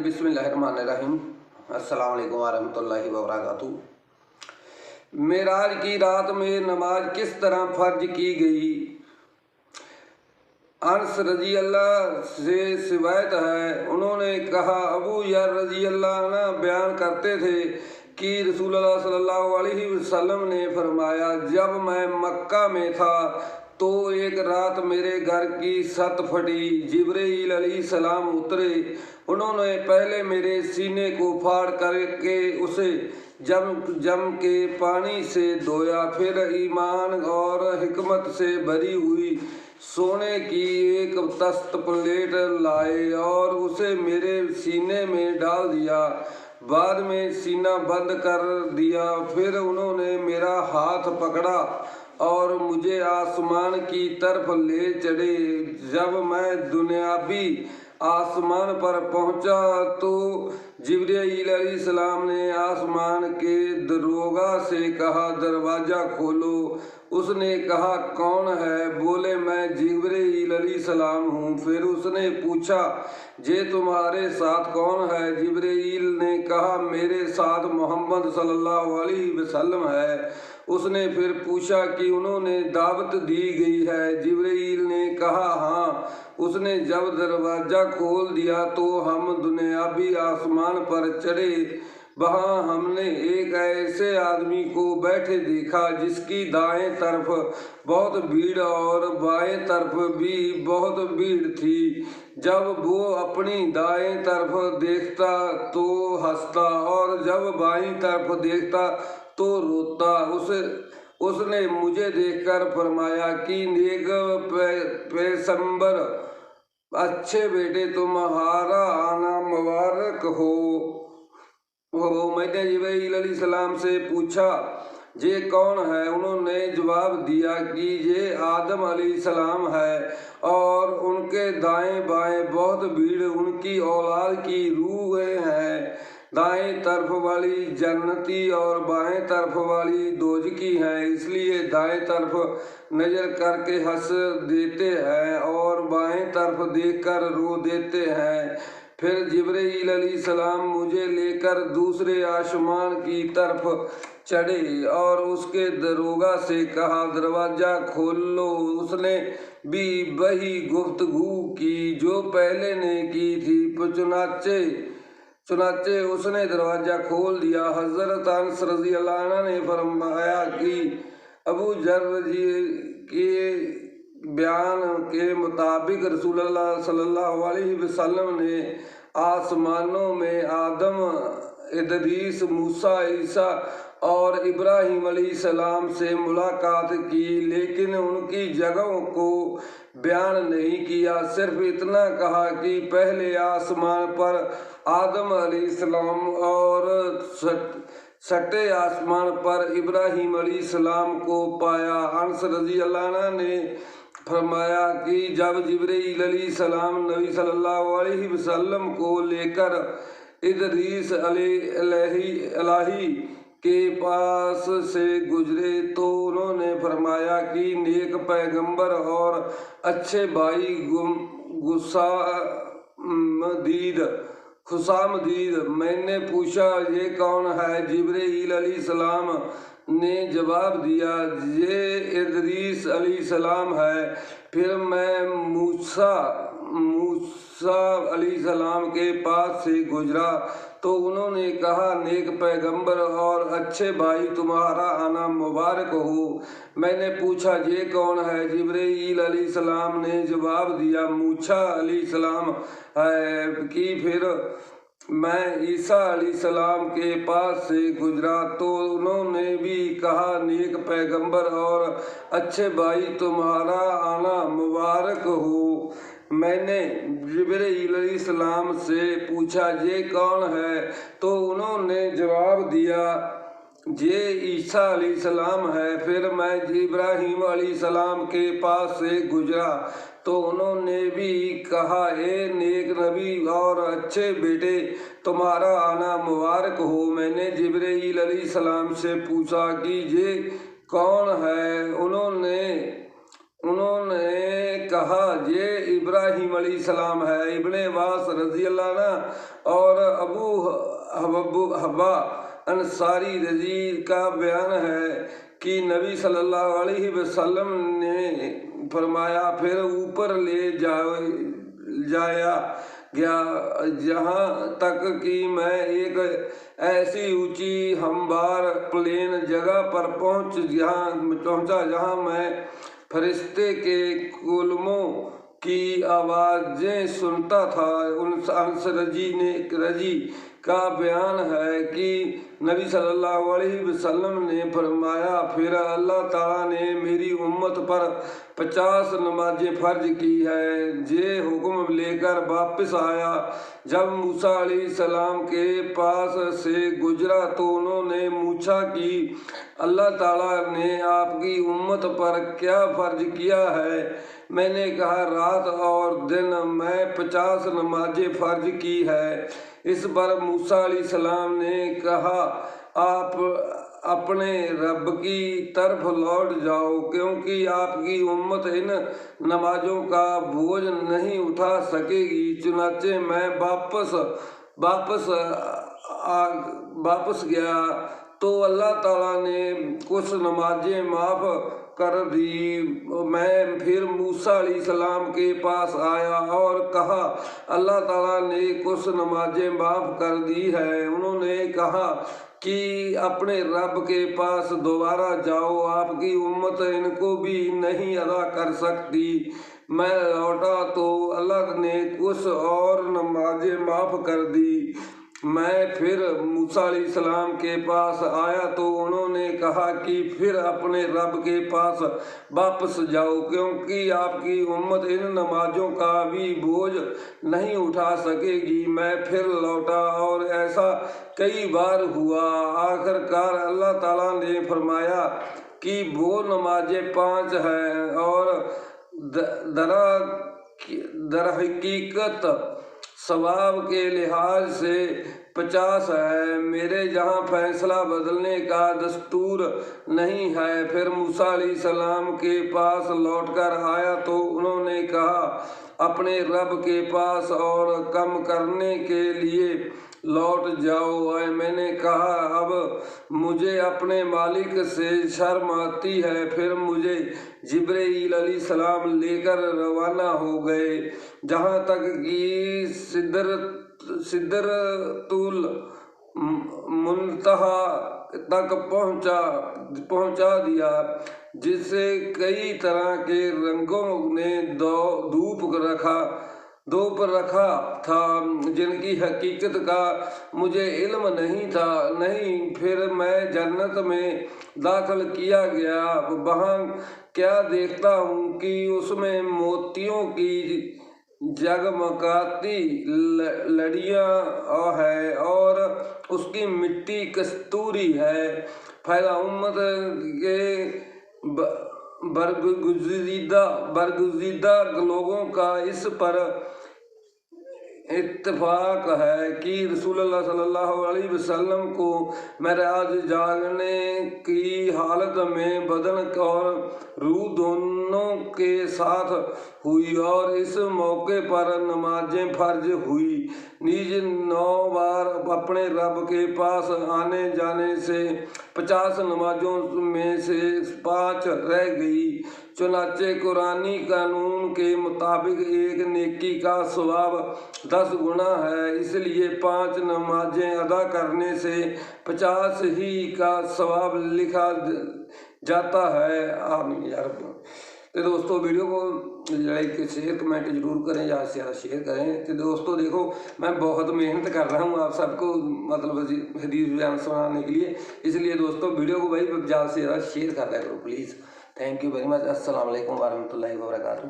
बिस्मिल्लाहिर्रहमानिर्रहीम। अस्सलाम वालेकुम वरहमतुल्लाहि वबरकातुहू। मेराज की रात में नमाज किस तरह फर्ज की गई। अनस रजी अल्लाह से रिवायत है, उन्होंने कहा अबू यार रजी अल्लाह अन्हु बयान करते थे कि रसूलुल्लाह सल्लल्लाहु अलैहि वसल्लम ने फरमाया, जब मैं मक्का में था तो एक रात मेरे घर की छत फटी। जिब्रील अलैहिस्सलाम उतरे। उन्होंने पहले मेरे सीने को फाड़ करके उसे जम के पानी से धोया, फिर ईमान और हिकमत से भरी हुई सोने की एक तख्त प्लेट लाए और उसे मेरे सीने में डाल दिया। बाद में सीना बंद कर दिया। फिर उन्होंने मेरा हाथ पकड़ा और मुझे आसमान की तरफ ले चढ़े। जब मैं दुनियावी आसमान पर पहुंचा तो जिब्रील अलैहिस्सलाम ने आसमान के दरोगा से कहा, दरवाज़ा खोलो। उसने कहा, कौन है? बोले, मैं जिब्रील अलैहिस्सलाम हूँ। फिर उसने पूछा, जे तुम्हारे साथ कौन है? जिब्रील ने कहा, मेरे साथ मोहम्मद सल्लल्लाहु अलैहि वसल्लम है। उसने फिर पूछा कि उन्होंने दावत दी गई है? जिब्रील ने कहा, हाँ। उसने जब दरवाज़ा खोल दिया तो हम दुनियावी आसमान पर चढ़े। वहाँ हमने एक ऐसे आदमी को बैठे देखा जिसकी दाएं तरफ बहुत भीड़ और बाएं तरफ भी बहुत भीड़ थी। जब वो अपनी दाएं तरफ देखता तो हंसता और जब बाईं तरफ देखता तो रोता। उसने मुझे देखकर फरमाया कि नेक पैगंबर, अच्छे बेटे, तुम्हारा आना मुबारक हो। मैंने जिब्रील अलैहिस्सलाम से पूछा, ये कौन है? उन्होंने जवाब दिया कि ये आदम अलैहिस्सलाम है और उनके दाएं बाएं बहुत भीड़ उनकी औलाद की रूहें हैं। दाएं तरफ वाली जन्नती और बाएं तरफ वाली दोजकी हैं, इसलिए दाएं तरफ नजर करके हंस देते हैं और बाएं तरफ देखकर रो देते हैं। फिर जिब्रील अलैहिस्सलाम मुझे लेकर दूसरे आसमान की तरफ चढ़े और उसके दरोगा से कहा, दरवाज़ा खोल लो। उसने भी वही गुफ्तगू की जो पहले ने की थी। चुनाचे उसने दरवाज़ा खोल दिया। हज़रत अनस रज़ी अल्लाह अन्हु ने फरमाया कि अबू जर जी के बयान के मुताबिक रसूलुल्लाह सल्लल्लाहु अलैहि वसल्लम ने आसमानों में आदम, इदरीस, मूसा, ईसा और इब्राहिम अलैहिस्सलाम से मुलाकात की, लेकिन उनकी जगहों को बयान नहीं किया। सिर्फ इतना कहा कि पहले आसमान पर आदम अलैहिस्सलाम और छठे आसमान पर इब्राहिम अलैहिस्सलाम को पाया। अनस रज़ी अल्लाह अन्हु ने फरमाया कि जब जिब्रील अलैहिस्सलाम नबी सल्लल्लाहु अलैहि वसल्लम को लेकर इदरीस अलैहि के पास से गुजरे तो उन्होंने फरमाया कि नेक पैगंबर और अच्छे भाई खुशामदीद। मैंने पूछा, ये कौन है? जिब्रील अलैहिस्सलाम ने जवाब दिया, ये इदरीस अलैहिस्सलाम है। फिर मैं मूसा अलैहिस्सलाम के पास से गुजरा तो उन्होंने कहा, नेक पैगंबर और अच्छे भाई, तुम्हारा आना मुबारक हो। मैंने पूछा, ये कौन है? जिब्रील अलैहिस्सलाम ने जवाब दिया, मूसा अलैहिस्सलाम है। कि फिर मैं ईसा अलैहिस्सलाम के पास से गुजरा तो उन्होंने भी कहा, नेक पैगंबर और अच्छे भाई, तुम्हारा आना मुबारक हो। मैंने जिब्रील अलैहिस्सलाम से पूछा, ये कौन है? तो उन्होंने जवाब दिया, ये ईसा अलैहिस्सलाम है। फिर मैं इब्राहिम अलैहिस्सलाम के पास से गुजरा तो उन्होंने भी कहा, ए नेक नबी और अच्छे बेटे, तुम्हारा आना मुबारक हो। मैंने जिब्रील अलैहिस्सलाम से पूछा कि ये कौन है? उन्होंने कहा ये इब्राहिम अलैहिस्सलाम है। इब्ने अब्बास रजी अल्लाह अन्हु और अबू हब्बा अंसारी रजी का बयान है कि नबी सल्लल्लाहु अलैहि वसल्लम ने फरमाया, फिर ऊपर ले जाया गया जहाँ तक कि मैं एक ऐसी ऊंची हमवार प्लेन जगह पर पहुंचा जहाँ मैं फरिश्ते के कुलमों की आवाज़ें सुनता था। अनस रजी का बयान है कि नबी सल्लल्लाहु अलैहि वसल्लम ने फरमाया, फिर अल्लाह ताला ने मेरी उम्मत पर 50 नमाजें फ़र्ज की है। ये हुक्म लेकर वापस आया। जब मूसा अलैहिस्सलाम के पास से गुजरा तो उन्होंने पूछा कि अल्लाह ताला ने आपकी उम्मत पर क्या फ़र्ज किया है। मैंने कहा, रात और दिन में 50 नमाजें फ़र्ज की है। इस पर मूसा अलैहिस्सलाम ने कहा, आप अपने रब की तरफ लौट जाओ, क्योंकि आपकी उम्मत इन नमाजों का बोझ नहीं उठा सकेगी। चुनाचे मैं वापस गया तो अल्लाह ताला ने कुछ नमाजें माफ़ कर दी। मैं फिर मूसा अलैहिस्सलाम के पास आया और कहा, अल्लाह ताला ने कुछ नमाजें माफ़ कर दी है। उन्होंने कहा कि अपने रब के पास दोबारा जाओ, आपकी उम्मत इनको भी नहीं अदा कर सकती। मैं लौटा तो अल्लाह ने कुछ और नमाजें माफ़ कर दी। मैं फिर मूसा अलैहिस्सलाम के पास आया तो उन्होंने कहा कि फिर अपने रब के पास वापस जाओ, क्योंकि आपकी उम्मत इन नमाजों का भी बोझ नहीं उठा सकेगी। मैं फिर लौटा और ऐसा कई बार हुआ। आखिरकार अल्लाह ताला ने फरमाया कि वो नमाजें 5 हैं और दरहकीकत सवाब के लिहाज से 50 है। मेरे जहाँ फैसला बदलने का दस्तूर नहीं है। फिर मूसा अलैहिस्सलाम के पास लौटकर आया तो उन्होंने कहा, अपने रब के पास और कम करने के लिए लौट जाओ। मैंने कहा, अब मुझे अपने मालिक से शर्म आती है। फिर मुझे जिब्रील अलैहिस्सलाम लेकर रवाना हो गए, जहाँ तक कि सिदरतुल मुंतहा तक पहुँचा दिया, जिसे कई तरह के रंगों ने धूप रखा था, जिनकी हकीकत का मुझे इल्म नहीं। फिर मैं जन्नत में दाखिल किया गया। वहाँ क्या देखता हूँ कि उसमें मोतियों की जगमगाती लड़ियाँ है और उसकी मिट्टी कस्तूरी है। फैला उम्मत के बरगुज़ीदा लोगों का इस पर इत्तेफाक है कि रसूलुल्लाह सल्लल्लाहु अलैहि वसल्लम को मेराज जागने की हालत में बदन और रूह दोनों के साथ हुई और इस मौके पर नमाजें फर्ज हुई। नीज 9 बार अपने रब के पास आने जाने से 50 नमाजों में से 5 रह गई। चुनाचे कुरानी कानून के मुताबिक एक नेकी का सवाब 10 गुना है, इसलिए 5 नमाजें अदा करने से 50 ही का सवाब लिखा जाता है। आमीन या रब। तो दोस्तों, वीडियो को लाइक शेयर कमेंट जरूर करें, ज़्यादा से ज़्यादा शेयर करें। तो दोस्तों देखो, मैं बहुत मेहनत कर रहा हूँ आप सबको मतलब हदीस बयान सुनाने के लिए, इसलिए दोस्तों वीडियो को भाई ज़्यादा से ज़्यादा शेयर कर दिया करो please. Thank you very much. अस्सलाम वालेकुम व रहमतुल्लाहि व बरकातुहू।